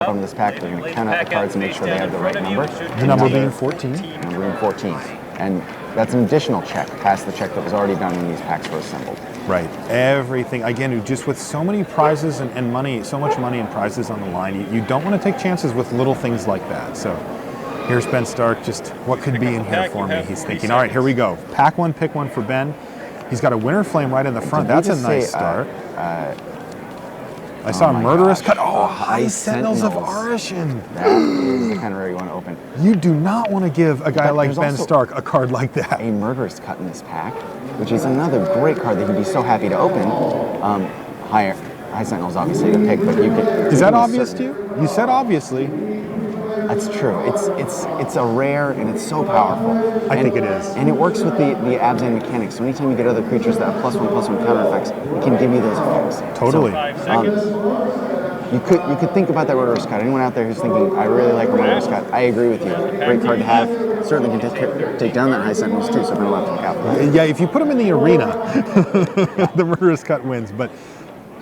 From this pack, we're going to count out the cards and make sure they have the right number. The number being 14. Number being 14. And that's an additional check, past the check that was already done when these packs were assembled. Right. Everything, again, just with so many prizes and money, so much money and prizes on the line, you don't want to take chances with little things like that. So here's Ben Stark, just what could be in here for me, he's thinking. All right, here we go. Pack one, pick one for Ben. He's got a Winter Flame right in the front. That's a nice start. I saw a Murderous Cut. Oh, High Sentinels of Arishan. That is the kind of rare you want to open. You do not want to give a guy like Ben Stark a card like that. A Murderous Cut in this pack, which is another great card that he'd be so happy to open. High Sentinels, obviously, to pick, but you could... Is that obvious to you? You said obviously. That's true. It's a rare and it's so powerful. I think it is. And it works with the Abzan mechanics. So anytime you get other creatures that have +1/+1 counter effects, it can give you those effects. Totally. So, you could think about that Murderous Cut. Anyone out there who's thinking, I really like a Murderous Cut, I agree with you. Great card to have. Certainly can take down that High Sentinels too, so no left and capital. Yeah, if you put them in the arena, the Murderous Cut wins. But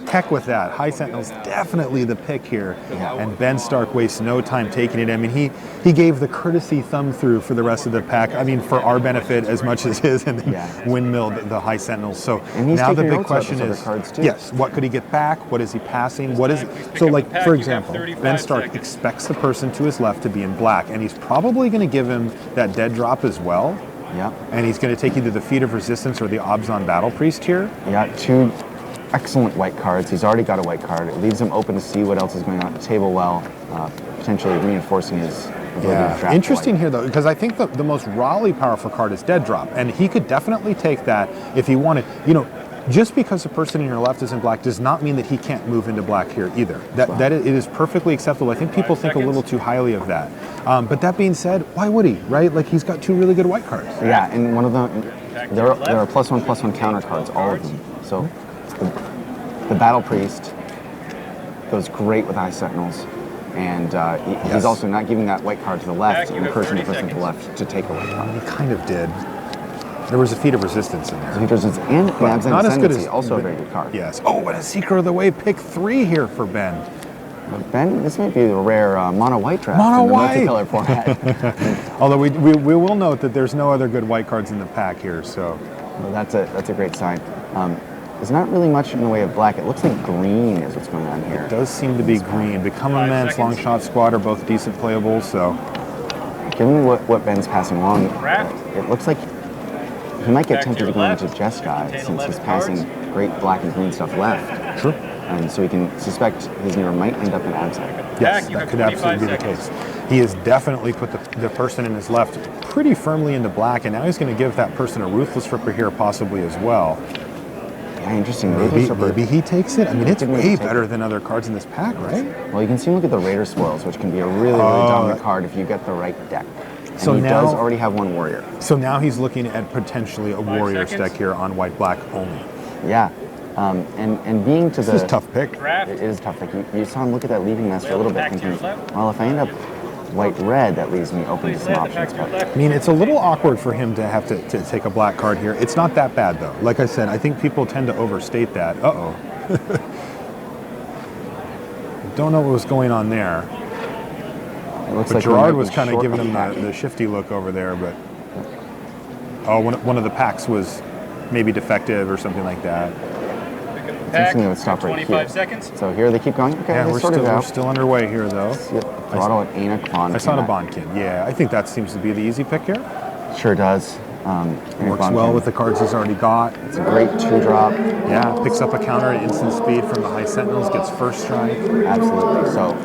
heck with that. High Sentinel's definitely the pick here. Yeah. And Ben Stark wastes no time taking it. I mean, he gave the courtesy thumb through for the rest of the pack. I mean, for our benefit as much as his, and then windmilled the High Sentinels. So now the big question is, yes, what could he get back? What is he passing? What is it? So, like, for example, Ben Stark expects the person to his left to be in black, and he's probably going to give him that dead drop as well. Yep. And he's going to take either the Feat of Resistance or the Abzan Battle Priest here. Yeah, two excellent white cards. He's already got a white card. It leaves him open to see what else is going on at the table well, potentially reinforcing his ability to draft. Interesting here, though, because I think the most rawly powerful card is Dead Drop, and he could definitely take that if he wanted. You know, just because the person in your left is in black does not mean that he can't move into black here either. That it is perfectly acceptable. I think people think a little too highly of that. But that being said, why would he, right? Like, he's got two really good white cards. Yeah, and one of them, there are +1/+1 counter cards, all of them. So the Battle Priest goes great with High Sentinels, and he's also not giving that white card to the left and encouraging the person to the left to take a white card. He kind of did. There was a Feat of Resistance in there. Feat of Resistance and Abzan Ascendancy, also a very good card. Yes. Oh, and a Seeker of the Way, pick 3 here for Ben. Ben, this might be the rare mono-white draft in the multicolor format. Although we will note that there's no other good white cards in the pack here, so. Well, that's a great sign. There's not really much in the way of black. It looks like green is what's going on here. It does seem to be green. Become Immense, Long Shot Squad are both decent playables, so. Given what Ben's passing along, it looks like he might get tempted to go into Jeskai since he's passing great black and green stuff left. Sure. And so we can suspect his mirror might end up in Abzan. Yes, that could absolutely be the case. He has definitely put the person in his left pretty firmly into black, and now he's going to give that person a Ruthless Ripper here possibly as well. Yeah, interesting. Maybe he takes it. I mean, it's way better than other cards in this pack, right? Well, you can see him look at the Raider Spoils, which can be a really dominant card if you get the right deck. And so he does already have one warrior. So now he's looking at potentially a Warriors deck here on white-black only. Yeah. And being to this is a tough pick. It is a tough pick. You saw him look at that Leaving Master a little bit, thinking, well, if I end up white-red, that leaves me open to some options. But I mean, it's a little awkward for him to have to take a black card here. It's not that bad, though. Like I said, I think people tend to overstate that. Uh-oh. Don't know what was going on there. It looks but like Gerard was kind of giving him the shifty look over there, but one of the packs was maybe defective or something like that. Something that would stop right here. Seconds. So here they keep going. Okay, yeah, we're still underway here, though. Throttle at Anak Bondkin. I saw the Bondkin. Yeah, I think that seems to be the easy pick here. Sure does. Works well with the cards he's already got. It's a great 2-drop. Yeah, picks up a counter at instant speed from the High Sentinels, gets first strike. Absolutely. So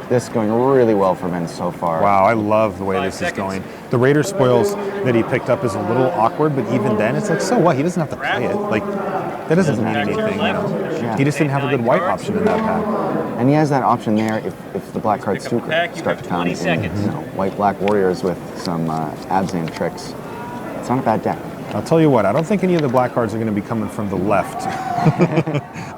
this is going really well for Ben so far. Wow, I love the way this is going. The Raider Spoils that he picked up is a little awkward, but even then, it's like, so what? He doesn't have to play it. Like, that doesn't mean anything, you know? Yeah. He just didn't have a good white option in that pack. And he has that option there if the black cards do start to come in, white-black warriors with some Abzan tricks. It's not a bad deck. I'll tell you what, I don't think any of the black cards are going to be coming from the left.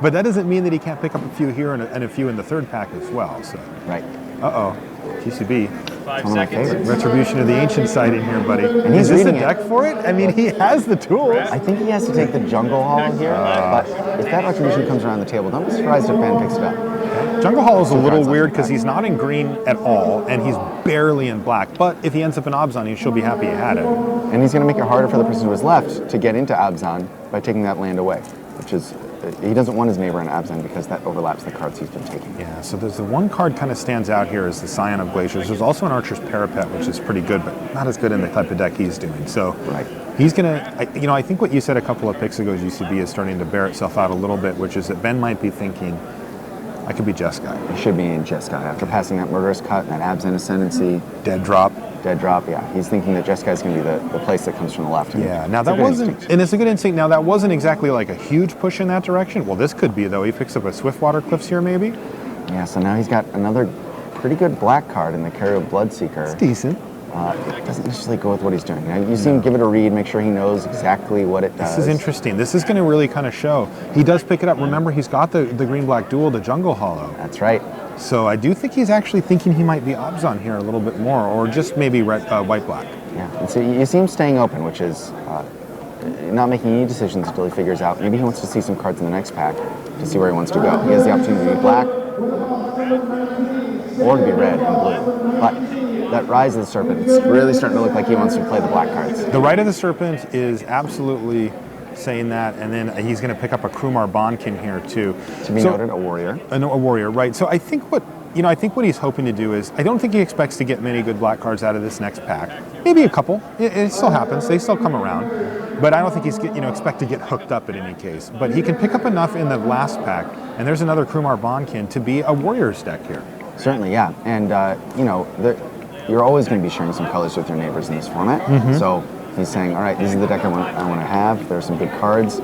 But that doesn't mean that he can't pick up a few here and a few in the third pack as well. So. Right. Uh-oh. TCB. 5 seconds. Retribution of the Ancient side in here, buddy. And he's Is this a deck for it? I mean, he has the tools. I think he has to take the Jungle Hall here, but if that Retribution comes around the table, don't be surprised if Ben picks it up. Jungle Hollow is a little weird because he's not in green at all, and he's barely in black. But if he ends up in Abzan, she'll be happy he had it. And he's going to make it harder for the person who is left to get into Abzan by taking that land away, which is, he doesn't want his neighbor in Abzan because that overlaps the cards he's been taking. Yeah, so there's the one card kind of stands out here is the Scion of Glaciers. There's also an Archer's Parapet, which is pretty good, but not as good in the type of deck he's doing. So he's going to, I think what you said a couple of picks ago, GCB, is starting to bear itself out a little bit, which is that Ben might be thinking, I could be Jeskai. He should be in Jeskai after passing that Murderous Cut and that Abzan Ascendancy. Dead drop, yeah. He's thinking that Jeskai is going to be the place that comes from the left. Yeah, now that wasn't, and it's a good instinct. Now that wasn't exactly like a huge push in that direction. Well, this could be, though. He picks up a Swiftwater Cliffs here, maybe. Yeah, so now he's got another pretty good black card in the Carrier Bloodseeker. It's decent. It doesn't necessarily go with what he's doing. Now, you see him give it a read, make sure he knows exactly what it does. This is interesting. This is going to really kind of show. He does pick it up. Remember, he's got the green-black duel to Jungle Hollow. That's right. So I do think he's actually thinking he might be Abzan here a little bit more, or just maybe white-black. Yeah, and so you see him staying open, which is not making any decisions until he figures out. Maybe he wants to see some cards in the next pack to see where he wants to go. He has the opportunity to be black or to be red and blue. But that Rise of the Serpent, it's really starting to look like he wants to play the black cards. The Rite of the Serpent is absolutely saying that, and then he's going to pick up a Krumar Bonkin here too. To be noted, a warrior. A warrior, right? So I think what he's hoping to do is, I don't think he expects to get many good black cards out of this next pack. Maybe a couple. It still happens. They still come around. But I don't think he's expect to get hooked up in any case. But he can pick up enough in the last pack, and there's another Krumar Bonkin to be a warrior's deck here. Certainly, yeah. And you're always going to be sharing some colors with your neighbors in this format. So he's saying, all right, this is the deck I want to have. There are some good cards.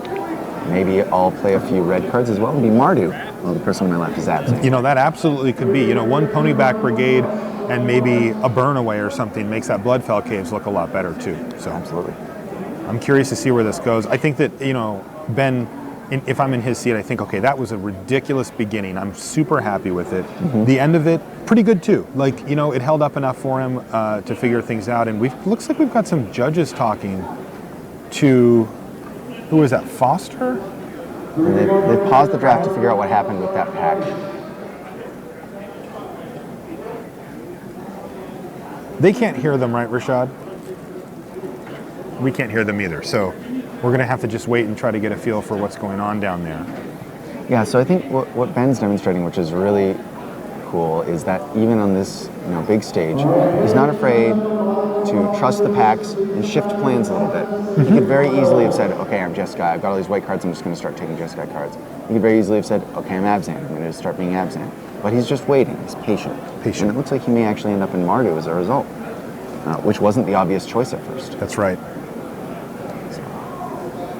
Maybe I'll play a few red cards as well and be Mardu. Well, the person on my left is Abzan. That absolutely could be. One Ponyback Brigade and maybe a Burnaway or something makes that Bloodfell Caves look a lot better too. So absolutely. I'm curious to see where this goes. I think that, Ben, if I'm in his seat, I think, okay, that was a ridiculous beginning. I'm super happy with it. The end of it, pretty good too. It held up enough for him to figure things out. And looks like we've got some judges talking to, who was that, Foster? They paused the draft to figure out what happened with that pack. They can't hear them, right, Rashad? We can't hear them either. So we're going to have to just wait and try to get a feel for what's going on down there. Yeah, so I think what Ben's demonstrating, which is really cool, is that even on this big stage, he's not afraid to trust the packs and shift plans a little bit. He could very easily have said, okay, I'm Jeskai, I've got all these white cards, I'm just going to start taking Jeskai cards. He could very easily have said, okay, I'm Abzan, I'm going to start being Abzan. But he's just waiting, he's patient. And it looks like he may actually end up in Mardu as a result, which wasn't the obvious choice at first. That's right.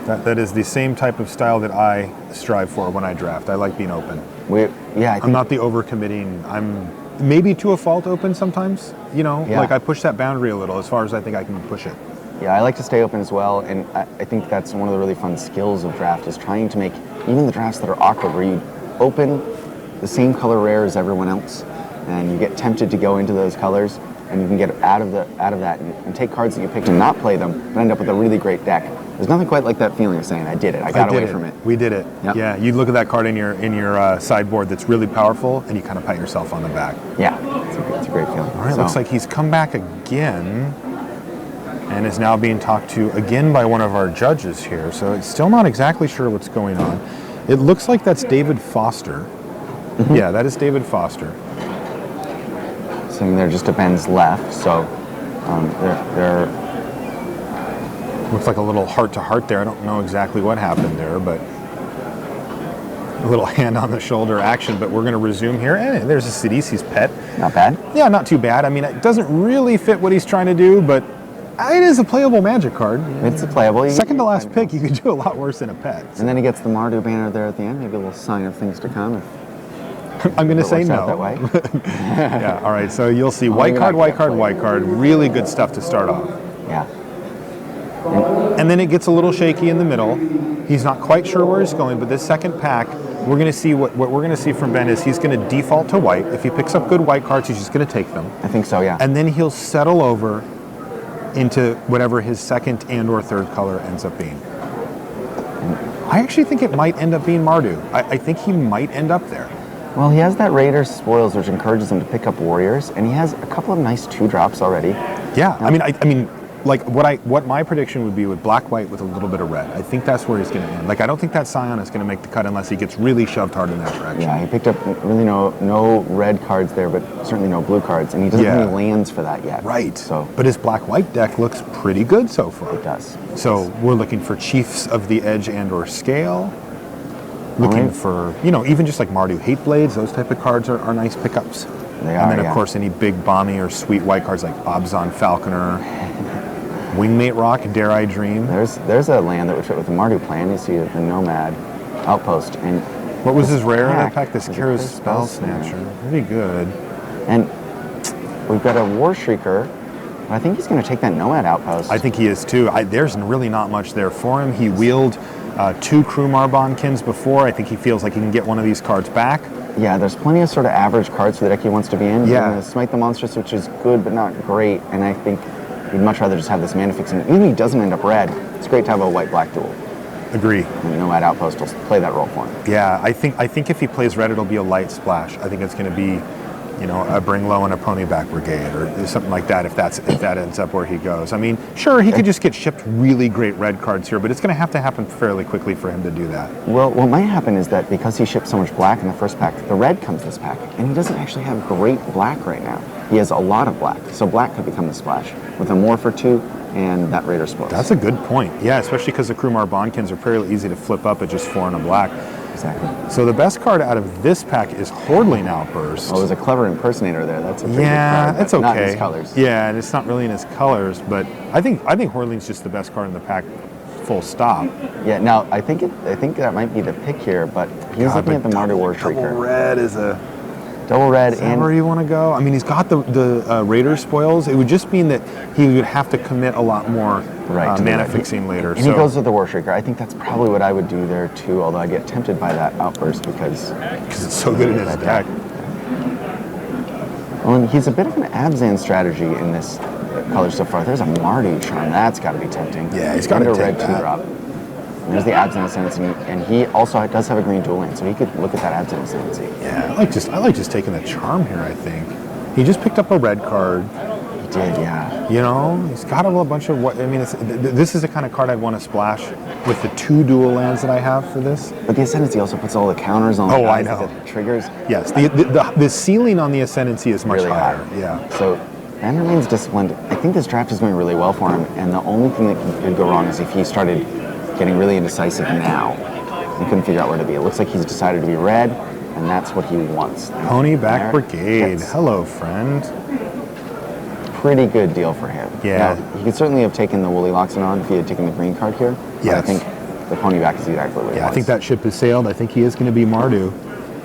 That is the same type of style that I strive for when I draft. I like being open. I'm not the overcommitting. I'm maybe to a fault open sometimes. Like I push that boundary a little as far as I think I can push it. Yeah, I like to stay open as well, and I think that's one of the really fun skills of draft is trying to make even the drafts that are awkward, where you open the same color rare as everyone else, and you get tempted to go into those colors, and you can get out of that and take cards that you picked and not play them, but end up with a really great deck. There's nothing quite like that feeling of saying, I did it, I got away from it. We did it. Yep. Yeah, you look at that card in your sideboard that's really powerful, and you kind of pat yourself on the back. Yeah, it's a great feeling. All right, looks like he's come back again, and is now being talked to again by one of our judges here, so it's still not exactly sure what's going on. It looks like that's David Foster. Yeah, that is David Foster. Sitting there just to Ben's left, so they're looks like a little heart-to-heart there. I don't know exactly what happened there, but a little hand on the shoulder action, but we're going to resume here. And there's a Sidisi's pet. Not bad. Yeah, not too bad. I mean, it doesn't really fit what he's trying to do, but it is a playable Magic card. It's a playable. Second to last pick, you could do a lot worse than a pet. And then he gets the Mardu banner there at the end, maybe a little sign of things to come. I'm going to say no. That way. Yeah, all right, so you'll see white card, white card, white card. Really good stuff to start off. Yeah. And then it gets a little shaky in the middle. He's not quite sure where he's going, but this second pack, we're going to see what we're going to see from Ben is he's going to default to white. If he picks up good white cards, he's just going to take them. I think so, yeah. And then he'll settle over into whatever his second and or third color ends up being. I actually think it might end up being Mardu. I think he might end up there. Well, he has that Raider Spoils, which encourages him to pick up Warriors, and he has a couple of nice 2-drops already. Yeah, I mean, like what my prediction would be with black-white with a little bit of red. I think that's where he's going to end. Like, I don't think that Scion is going to make the cut unless he gets really shoved hard in that direction. Yeah, he picked up really no red cards there, but certainly no blue cards, and he doesn't have any lands for that yet. Right. So, but his black-white deck looks pretty good so far. It does. So we're looking for Chiefs of the Edge and/or Scale. Looking for, even just like Mardu Hate Blades, those type of cards are nice pickups. They are, and then, of course, any big bomby or sweet white cards like Abzan Falconer, Wingmate Rock, Dare I Dream. There's a land that would fit with the Mardu plan. You see the Nomad Outpost. And what was his rare in that pack? This Kira's Spell Snatcher. Pretty good. And we've got a War Shrieker. I think he's going to take that Nomad Outpost. I think he is too. There's really not much there for him. He wheeled 2 Krumar Bondkins before. I think he feels like he can get one of these cards back. Yeah, there's plenty of sort of average cards for the deck he wants to be in. Yeah. Smite the Monstrous, which is good but not great, and I think he'd much rather just have this mana fixing. Even if he doesn't end up red, it's great to have a white-black duel. Agree. And Nomad Outpost will play that role for him. Yeah, I think if he plays red, it'll be a light splash. I think it's going to be, a Bring Low and a Ponyback Brigade or something like that if that ends up where he goes. I mean, sure, he could just get shipped really great red cards here, but it's going to happen fairly quickly for him to do that. Well, what might happen is that because he shipped so much black in the first pack, the red comes this pack, and he doesn't actually have great black right now. He has a lot of black, so black could become the splash with a Morph or 2 and that Raider Spoils. That's a good point. Yeah, especially because the Krumar Bondkins are fairly easy to flip up at just 4 and a black. Exactly. So the best card out of this pack is Hordling Outburst. Oh, there's a clever impersonator there. That's a pretty good card. It's okay. Not in his colors. Yeah, and it's not really in his colors, but I think Hordling's just the best card in the pack. Full stop. Yeah. Now I think that might be the pick here, but he's looking at the Mardu War Shrieker. Double red is a. Double red. Is that where you want to go? I mean, he's got the Raider Spoils. It would just mean that he would have to commit a lot more mana fixing later. And he goes with the War Shrieker. I think that's probably what I would do there too, although I get tempted by that Outburst because it's so good in his deck. Well, and he's a bit of an Abzan strategy in this color so far. There's a Mardu Charm. That's got to be tempting. Yeah, he's got to take red that. 2-drop. There's the Absent Ascendancy, and he also does have a green dual land, so he could look at that Absent Ascendancy. Yeah, I like just taking the Charm here, I think. He just picked up a red card. He did, yeah. He's got a bunch of what, I mean, this is the kind of card I'd want to splash with the 2 dual lands that I have for this. But the Ascendancy also puts all the counters on the I know. that triggers. Yes, the ceiling on the Ascendancy is much really higher. high. Yeah. So, Van remains disciplined. I think this draft is going really well for him, and the only thing that could go wrong is if he started getting really indecisive now. He couldn't figure out where to be. It looks like he's decided to be red, and that's what he wants. Ponyback Brigade. Hello, friend. Pretty good deal for him. Yeah. Now, he could certainly have taken the Woolly Loxodon if he had taken the green card here. Yes. I think the Ponyback is exactly what he wants. I think that ship has sailed. I think he is going to be Mardu.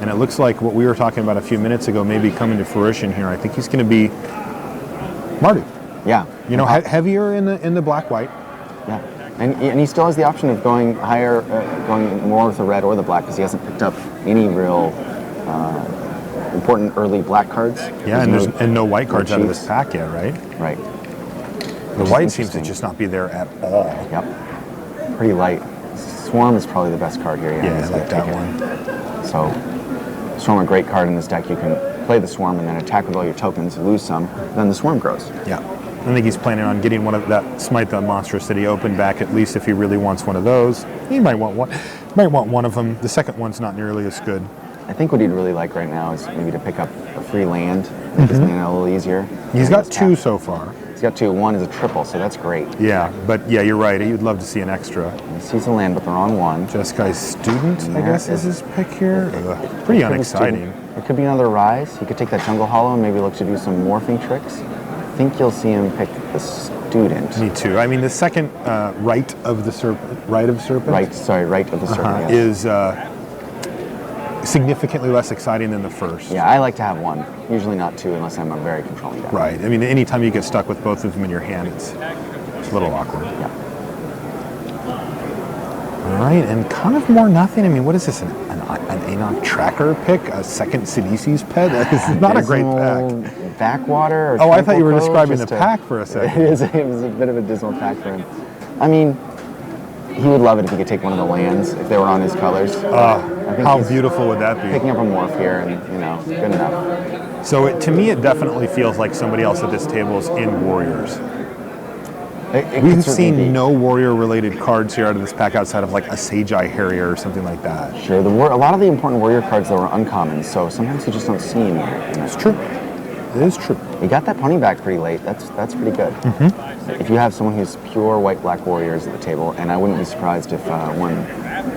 And it looks like what we were talking about a few minutes ago may be coming to fruition here. I think he's going to be Mardu. Yeah. Heavier in the black-white. Yeah. And he still has the option of going higher, going more with the red or the black, because he hasn't picked up any real important early black cards. Yeah, and no white cards out of this pack yet, right? Right. The white seems to just not be there at all. Yep. Pretty light. Swarm is probably the best card here. Yeah, I like that one. So, Swarm, a great card in this deck. You can play the Swarm and then attack with all your tokens, lose some, then the Swarm grows. Yeah. I think he's planning on getting one of that Smite the Monstrous that he opened back, at least if he really wants one of those. He might want one of them. The second one's not nearly as good. I think what he'd really like right now is maybe to pick up a free land, make his mana a little easier. He's got 2 so far. He's got 2. 1 is a triple, so that's great. Yeah, but yeah, you're right. He would love to see an extra. He sees a land, but the wrong one. Jeskai's Student, I guess, is his pick here. Pretty unexciting. It could be another Rise. He could take that Jungle Hollow and maybe look to do some morphing tricks. I think you'll see him pick the Student. Me too. I mean, the second Rite of the Serpent. Rite of the Serpent. Is significantly less exciting than the first. Yeah, I like to have 1. Usually not 2 unless I'm a very controlling guy. Right. I mean, anytime you get stuck with both of them in your hand, it's a little awkward. Yeah. All right, and kind of more nothing. I mean, what is this? An Anon Tracker pick? A second Sidisi's pet? This is not a great pack. Backwater? Or I thought you were describing the pack for a second. It was a bit of a dismal pack for him. I mean, he would love it if he could take one of the lands if they were on his colors. How beautiful would that be? Picking up a morph here, and good enough. So to me, it definitely feels like somebody else at this table is in Warriors. We've seen no Warrior-related cards here out of this pack outside of like a Sage-Eye Harrier or something like that. Sure, a lot of the important Warrior cards though are uncommon, so sometimes you just don't see them here. It's true. It is true. You got that pony back pretty late. That's pretty good. If you have someone who's pure white-black Warriors at the table, and I wouldn't be surprised if one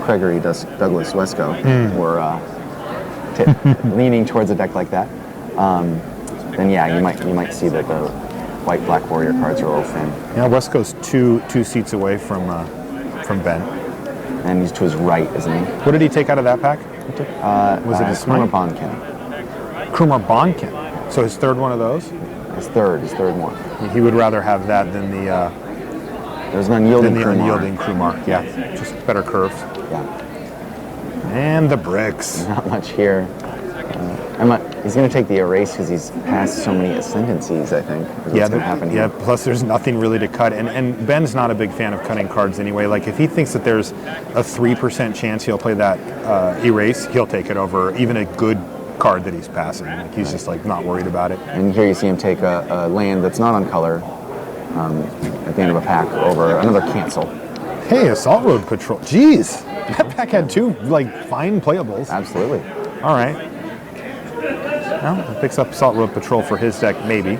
Gregory Douglas Wesco were leaning towards a deck like that, then yeah, you might see that the white-black Warrior cards are a little thin. Yeah, Wesco's two seats away from Ben. And he's to his right, isn't he? What did he take out of that pack? Was it a Kumar Bonkin? Kumar Bonkin. So his third one of those? His third more. He would rather have that than the there's an unyielding Krumar. Yeah, just better curves. Yeah. And the bricks. Not much here. He's going to take the erase because he's passed so many ascendancies, I think. Plus there's nothing really to cut. And Ben's not a big fan of cutting cards anyway. Like if he thinks that there's a 3% chance he'll play that erase, he'll take it over even a good card that he's passing. Like he's just like not worried about it. And here you see him take a land that's not on color at the end of a pack over another cancel. Hey, Assault Road Patrol. Jeez, that pack had two like fine playables. Absolutely. All right. Well, he picks up Assault Road Patrol for his deck, maybe.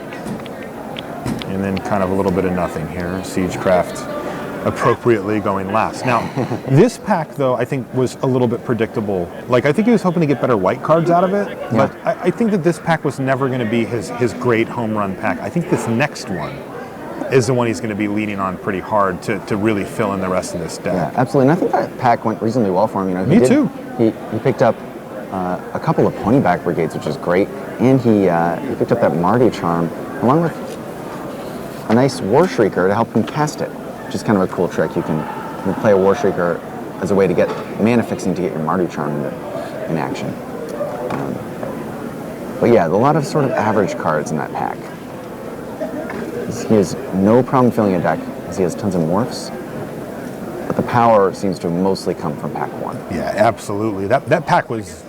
And then kind of a little bit of nothing here. Siegecraft appropriately going last. Now, this pack, though, I think was a little bit predictable. Like, I think he was hoping to get better white cards out of it, but I think that this pack was never going to be his great home run pack. I think this next one is the one he's going to be leaning on pretty hard to really fill in the rest of this deck. Yeah, absolutely. And I think that pack went reasonably well for him. Me too. He picked up a couple of ponyback brigades, which is great, and he picked up that Mardu Charm along with a nice War Shrieker to help him cast it, which is kind of a cool trick. You can play a War Shrieker as a way to get mana fixing to get your Mardu Charm in action. But yeah, a lot of sort of average cards in that pack. He has no problem filling a deck because he has tons of morphs, but the power seems to mostly come from pack one. Yeah, absolutely. That pack was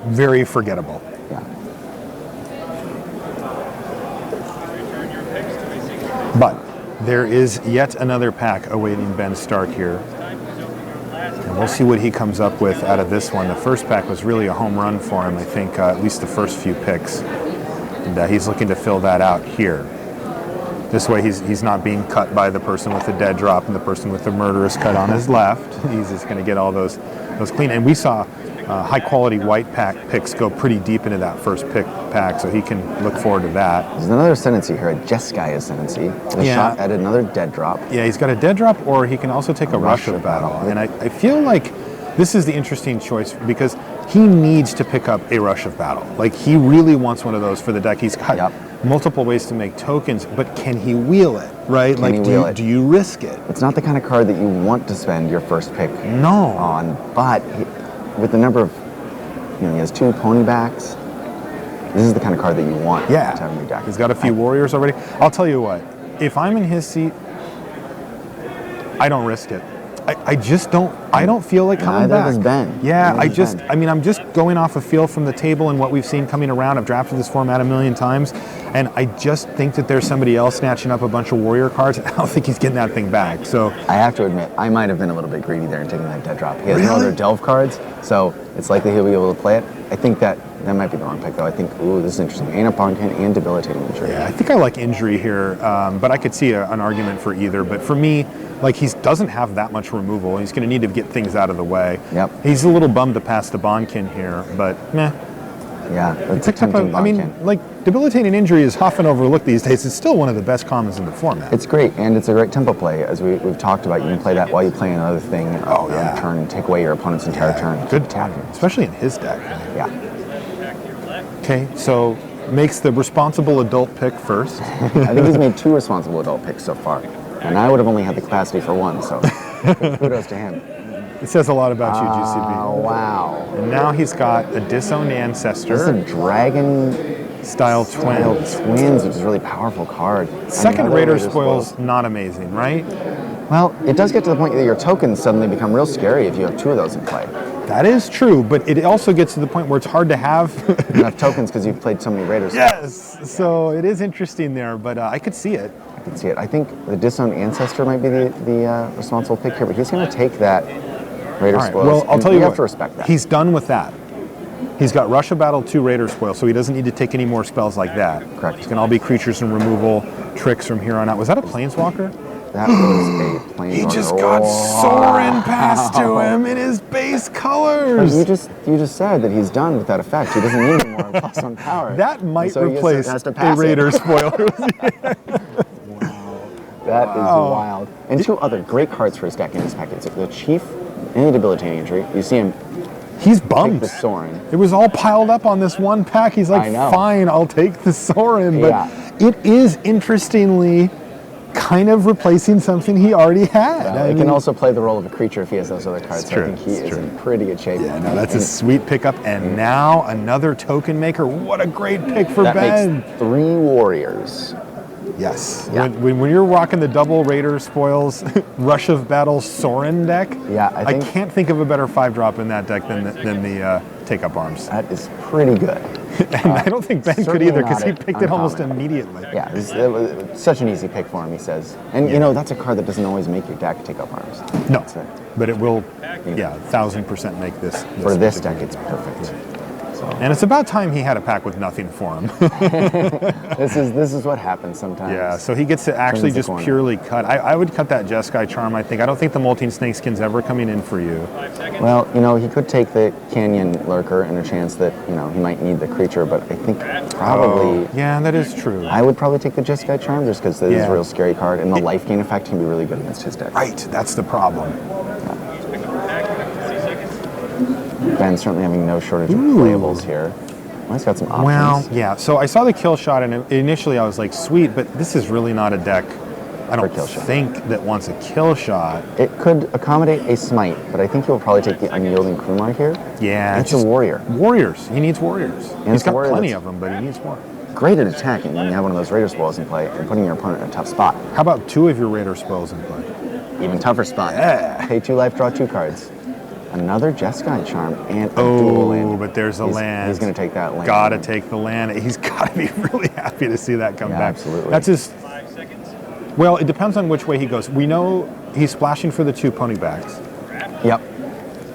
very forgettable. Yeah. But there is yet another pack awaiting Ben Stark here. And we'll see what he comes up with out of this one. The first pack was really a home run for him, I think, at least the first few picks. And he's looking to fill that out here. This way he's not being cut by the person with the dead drop and the person with the murderous cut on his left. He's just going to get all those clean. And we saw high-quality white pack picks go pretty deep into that first pack, so he can look forward to that. There's another ascendancy here, a Jeskai ascendancy. A shot at another dead drop. Yeah, he's got a dead drop, or he can also take a rush of battle. And I feel like this is the interesting choice because he needs to pick up a rush of battle. Like, he really wants one of those for the deck. He's got multiple ways to make tokens, but can he wheel it, right? Do you risk it? It's not the kind of card that you want to spend your first pick on, but with the number of, he has 2 ponybacks, this is the kind of card that you want to have in your deck. He's got a few warriors already. I'll tell you what, if I'm in his seat, I don't risk it. I just don't. I don't feel like coming back. Neither does Ben. Yeah, I'm just going off a feel from the table and what we've seen coming around. I've drafted this format a million times, and I just think that there's somebody else snatching up a bunch of warrior cards. I don't think he's getting that thing back. So I have to admit, I might have been a little bit greedy there in taking that dead drop. He has no other delve cards, so it's likely he'll be able to play it. I think that might be the wrong pick, though. I think, this is interesting. And a Bonkin and debilitating injury. Yeah, I think I like injury here, but I could see an argument for either. But for me, like, he doesn't have that much removal. He's going to need to get things out of the way. Yep. He's a little bummed to pass the Bonkin here, but meh. Yeah, it's a tempting Bonkin. Debilitating injury is often overlooked these days. It's still one of the best commons in the format. It's great, and it's a great tempo play, as we've talked about. You can play that while you play another thing on a turn and take away your opponent's entire turn. Good tapping, especially in his deck. Yeah. Okay, so makes the responsible adult pick first. I think he's made 2 responsible adult picks so far, and I would have only had the capacity for 1, so kudos to him. It says a lot about you, GCB. Oh, wow. And now he's got a Disowned Ancestor. This is a dragon-style twins, which is a really powerful card. Second Raider Spoil's not amazing, right? Well, it does get to the point that your tokens suddenly become real scary if you have 2 of those in play. That is true, but it also gets to the point where it's hard to have enough tokens because you've played so many Raiders. Yes, so it is interesting there, but I could see it. I could see it. I think the Disowned Ancestor might be the responsible pick here, but he's going to take that Raider spoils. Well, I'll tell you what. You have to respect that. He's done with that. He's got Rush of Battle, 2 Raider spoil, so he doesn't need to take any more spells like that. Correct. It's going to all be creatures and removal tricks from here on out. Was that a Planeswalker? That was a Planeswalker. He just got Sorin passed to him in his base colors. You just said that he's done with that effect. He doesn't need any more +1 power. That might so replace a Raider spoiler. Wow. That is wild. And 2 other great cards for his deck in his package. The Chief and the Debilitating Injury. You see him. He's bummed. Take the Sorin. It was all piled up on this one pack. He's like, fine, I'll take the Sorin. But it is interestingly kind of replacing something he already had. Well, it can also play the role of a creature if he has those other cards. So I think he is in pretty good shape. Yeah, no, that's a sweet pickup. And now another token maker. What a great pick for Ben. That makes 3 Warriors. Yes. Yeah. When you're rocking the double Raider spoils, Rush of Battle Sorin deck, I can't think of a better 5-drop in that deck than the Take-Up Arms. That is pretty good. And I don't think Ben could either because he picked it almost immediately. Yeah, it was such an easy pick for him, he says. And you know, that's a card that doesn't always make your deck Take-Up Arms. No, but it will, 1,000% make this. For this deck, it's perfect. So. And it's about time he had a pack with nothing for him. This is what happens sometimes. Yeah, so he gets to actually just purely cut. I would cut that Jeskai Charm, I think. I don't think the Molting Snakeskin's ever coming in for you. Well, you know, he could take the Canyon Lurker and a chance that, you know, he might need the creature, but I think probably... yeah, that is true. I would probably take the Jeskai Charm just because it is a real scary card, and the life gain effect can be really good against his deck. Right, that's the problem. Ben's certainly having no shortage of playables here. Well, he's got some options. Well, yeah. So I saw the kill shot, and initially I was like, sweet, but this is really not a deck, I don't think, that wants a kill shot. It could accommodate a smite, but I think he'll probably take the Unyielding Krumar here. Yeah. It's a warrior. Warriors. He needs warriors. And he's got plenty of them, but he needs more. Great at attacking when you have one of those Raider Spoils in play and putting your opponent in a tough spot. How about 2 of your Raider Spoils in play? Even tougher spot. Yeah. Pay 2 life, draw 2 cards. Another Jeskai Charm and a dual land. Oh, but there's a land. He's going to take that land. Gotta take the land. He's got to be really happy to see that come back. Absolutely. That's his. Well, it depends on which way he goes. We know he's splashing for the 2 pony backs. Yep.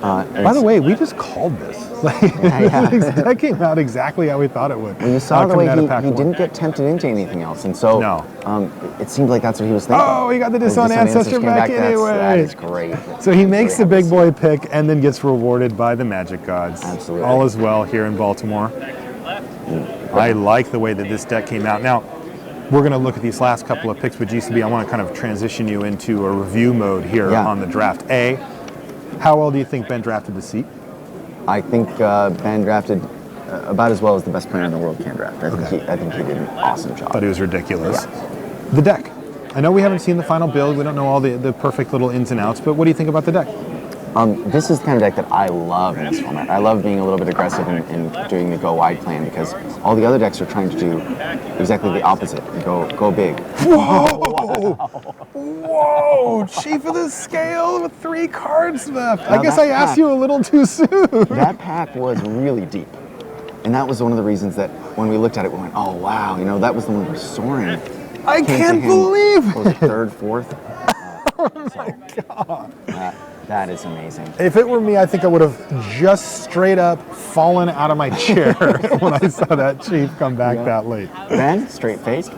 By the way, we just called this. That came out exactly how we thought it would. Well, you saw the way he didn't get tempted into anything else, and so it seemed like that's what he was thinking. Oh, he got the Disowned Ancestor back anyway. That is great. So he makes the big boy pick and then gets rewarded by the Magic Gods. Absolutely. All is well here in Baltimore. I like the way that this deck came out. Now, we're going to look at these last couple of picks with GCB. I want to kind of transition you into a review mode here on the draft. How well do you think Ben drafted the seat? I think Ben drafted about as well as the best player in the world can draft. I think he did an awesome job. But it was ridiculous. Yeah. The deck. I know we haven't seen the final build. We don't know all the perfect little ins and outs, but what do you think about the deck? This is the kind of deck that I love in this format. I love being a little bit aggressive and doing the go wide plan because all the other decks are trying to do exactly the opposite. Go big. Whoa! Whoa! Chief of the Scale with 3 cards left. I guess I asked you a little too soon. That pack was really deep. And that was one of the reasons that when we looked at it, we went, oh wow, you know, that was the one where Sorin. I can't believe it. Was it 3rd, 4th? Oh my God. That is amazing. If it were me, I think I would have just straight up fallen out of my chair when I saw that Chief come back that late. Ben, straight faced,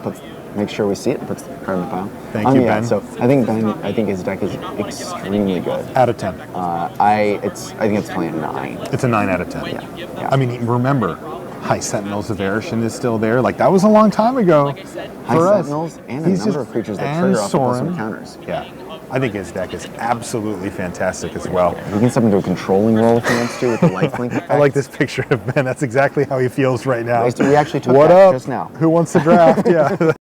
make sure we see it, puts the card in the pile. Thank you, Ben. So I think his deck is extremely good. Out of 10. I think it's playing 9. It's a 9 out of 10. Yeah. I mean, remember, High Sentinels of Erishan is still there. Like, that was a long time ago. High Sentinels and a number of creatures that trigger off of some counters. Yeah. I think his deck is absolutely fantastic as well. You can step into a controlling role if he wants to with the lifelink effect. I like this picture of Ben. That's exactly how he feels right now. We actually took what that up? just now. Who wants to draft? Yeah.